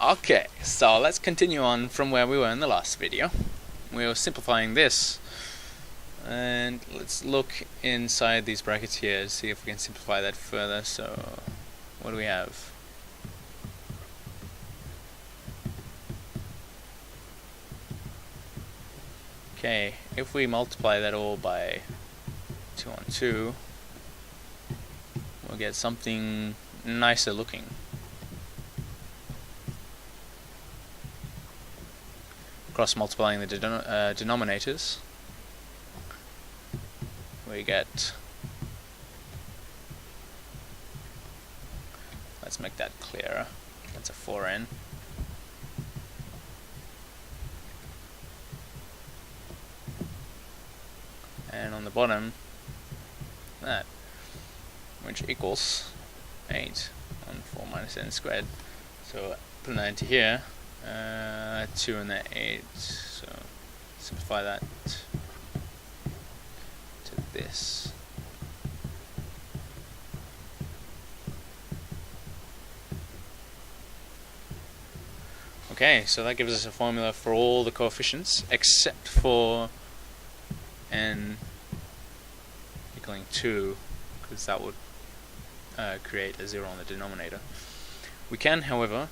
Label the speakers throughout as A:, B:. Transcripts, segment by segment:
A: Okay, so let's continue on from where we were in the last video. We were simplifying this, and let's look inside these brackets here to see if we can simplify that further. So, what do we have? Okay, if we multiply that all by 2 on 2, we'll get something nicer looking. Cross multiplying the denominators, we get, let's make that clearer, that's a 4n. And on the bottom, that, which equals 8 on 4 minus n squared. So put that into here, 2 and that 8, so simplify that to this. Okay, so that gives us a formula for all the coefficients except for n equaling 2, because that would create a 0 on the denominator. We can, however,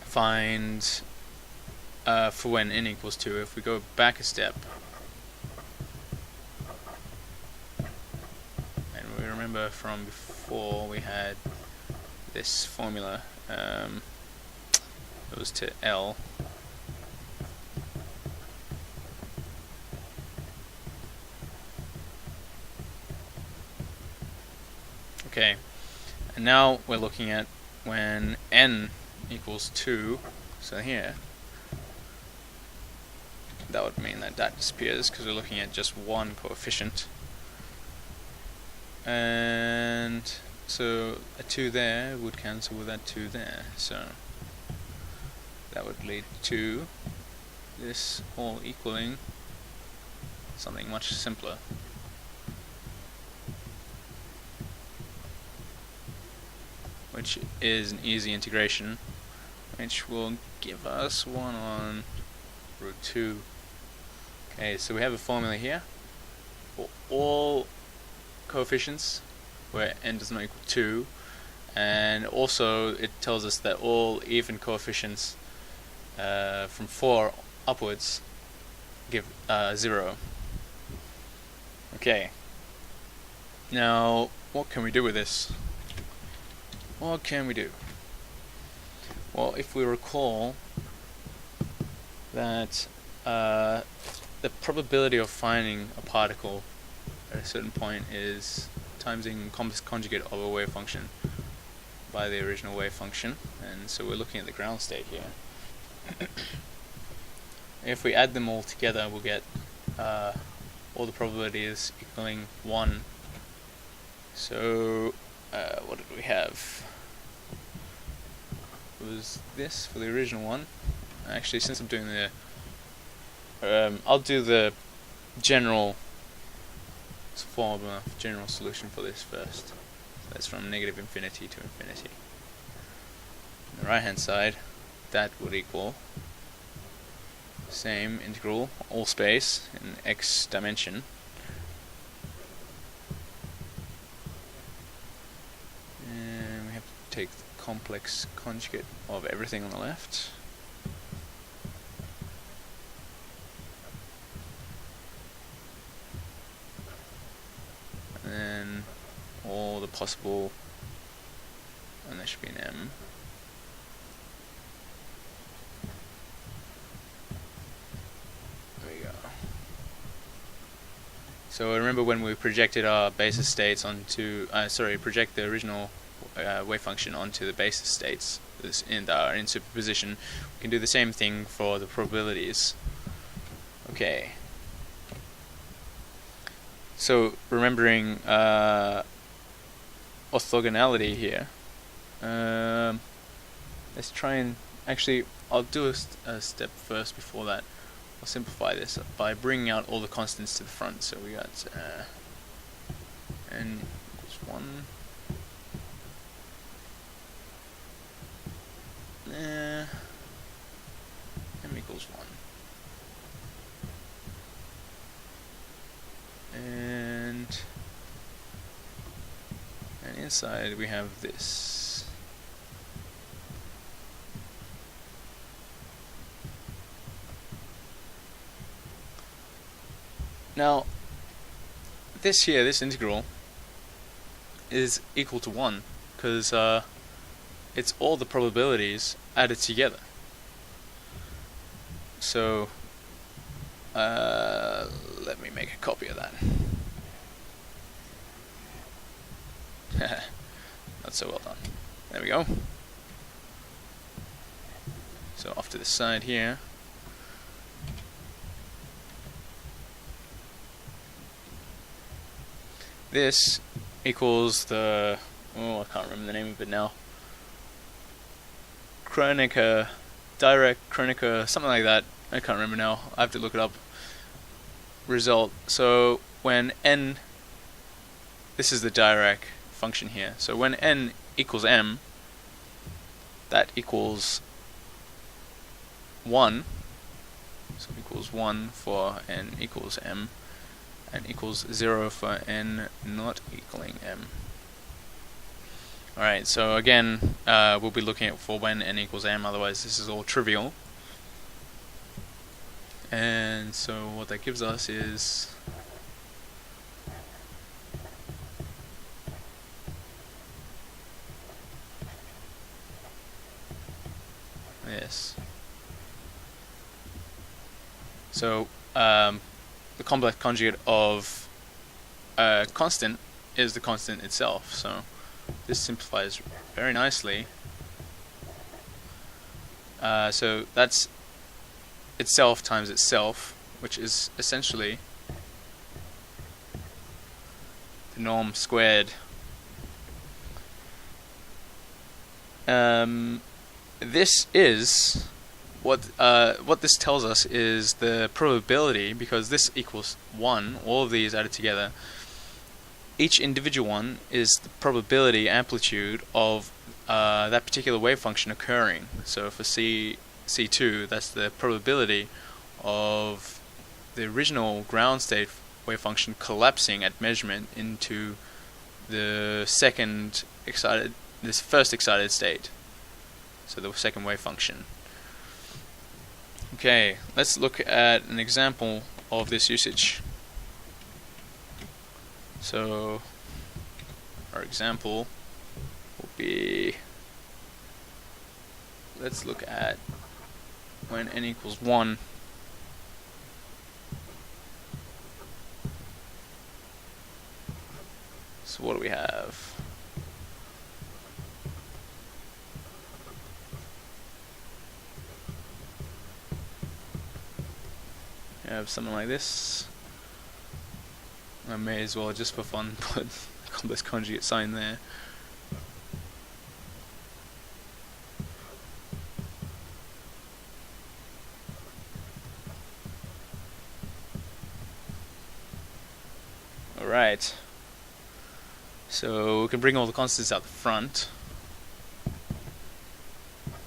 A: find for when n equals 2, if we go back a step, and we remember from before we had this formula, it was to L. Okay, and now we're looking at when n equals 2, so here, that would mean that that disappears because we're looking at just one coefficient. And so a 2 there would cancel with that 2 there, so that would lead to this all equaling something much simpler. Which is an easy integration, which will give us 1 on root 2. Okay, so we have a formula here for all coefficients where n does not equal 2, and also it tells us that all even coefficients from 4 upwards give 0. Okay, now what can we do with this? What can we do? Well, if we recall that the probability of finding a particle at a certain point is times the complex conjugate of a wave function by the original wave function, and so we're looking at the ground state here. If we add them all together, we'll get all the probabilities equaling 1. So what did we have? It was this for the original one. Actually, since I'm doing the I'll do the general formula, general solution for this first. So that's from negative infinity to infinity. On the right hand side, that would equal same integral, all space in x dimension, and we have to take the complex conjugate of everything on the left. And then all the possible, and there should be an m. There we go. So remember when we projected our basis states onto, project the original wave function onto the basis states in superposition, we can do the same thing for the probabilities. Okay. So remembering orthogonality here, let's try and actually I'll do a step first before that. I'll simplify this by bringing out all the constants to the front. So we got n equals 1, m equals 1. And inside we have this. Now, this integral, is equal to 1, because it's all the probabilities added together. So, let me make a copy of that. Not so well done. There we go. So off to the side here. This equals the, I can't remember the name of it now. Kronecker, Dirac Kronecker, something like that. I can't remember now. I have to look it up. Result. So when n, this is the Dirac function here. So when n equals m, that equals 1. So equals 1 for n equals m, and equals 0 for n not equaling m. Alright, so again, we'll be looking at for when n equals m, otherwise this is all trivial. And so what that gives us is this. So the complex conjugate of a constant is the constant itself. So this simplifies very nicely. So that's itself times itself, which is essentially the norm squared. This is what this tells us is the probability, because this equals 1, all of these added together. Each individual one is the probability amplitude of that particular wave function occurring. So for C2, that's the probability of the original ground state wave function collapsing at measurement into the first excited state. So the second wave function. Okay, let's look at an example of this usage. So our example will be, let's look at when n equals 1. So what do we have? We have something like this. I may as well, just for fun, put a complex conjugate sign there. Alright, so we can bring all the constants out the front.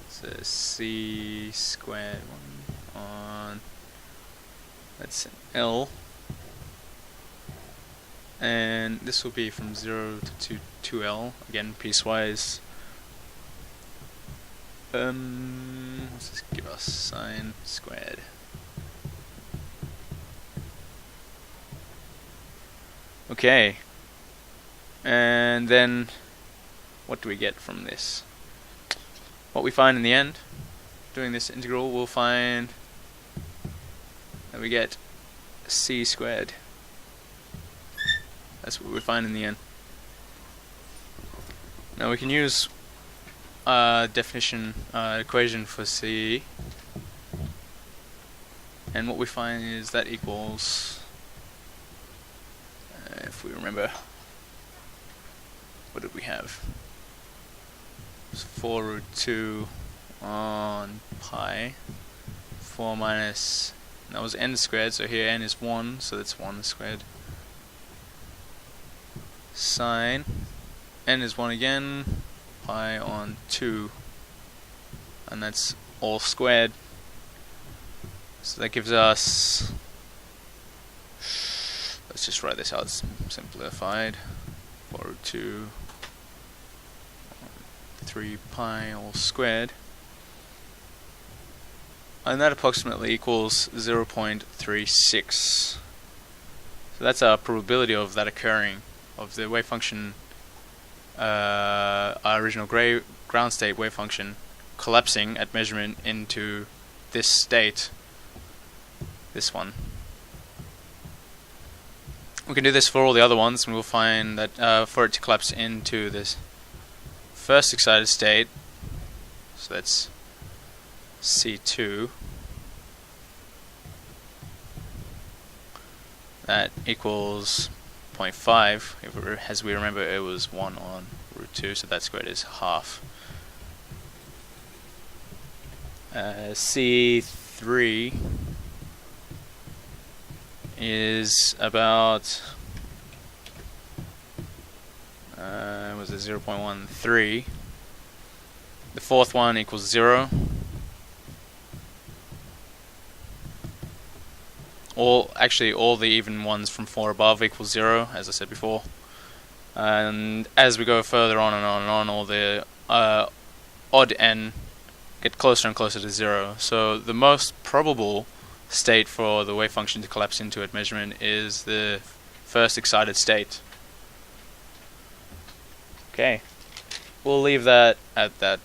A: So c squared 1 on, that's an L, and this will be from 0 to 2L, again piecewise. Let's just give us sine squared. Okay, and then what do we get from this? What we find in the end, doing this integral, we'll find that we get c squared. That's what we find in the end. Now we can use definition equation for c, and what we find is that equals, if we remember, what did we have? It was 4 root 2 on pi, 4 minus, that was n squared, so here n is 1, so that's 1 squared, sine, n is 1 again, pi on 2, and that's all squared. So that gives us, let's just write this out simplified, 4 root 2 3 pi all squared, and that approximately equals 0.36. So that's our probability of that occurring, of the wave function, our original ground state wave function collapsing at measurement into this state, this one. We can do this for all the other ones, and we'll find that for it to collapse into this first excited state, so that's C2, that equals 0.5. As we remember, it was 1 on root 2, so that squared is half. C3 is about was it 0.13. The fourth one equals 0. All the even ones from 4 above equals 0, as I said before. And as we go further on and on and on, all the odd n get closer and closer to 0. So the most probable state for the wave function to collapse into at measurement is the first excited state. Okay, we'll leave that at that.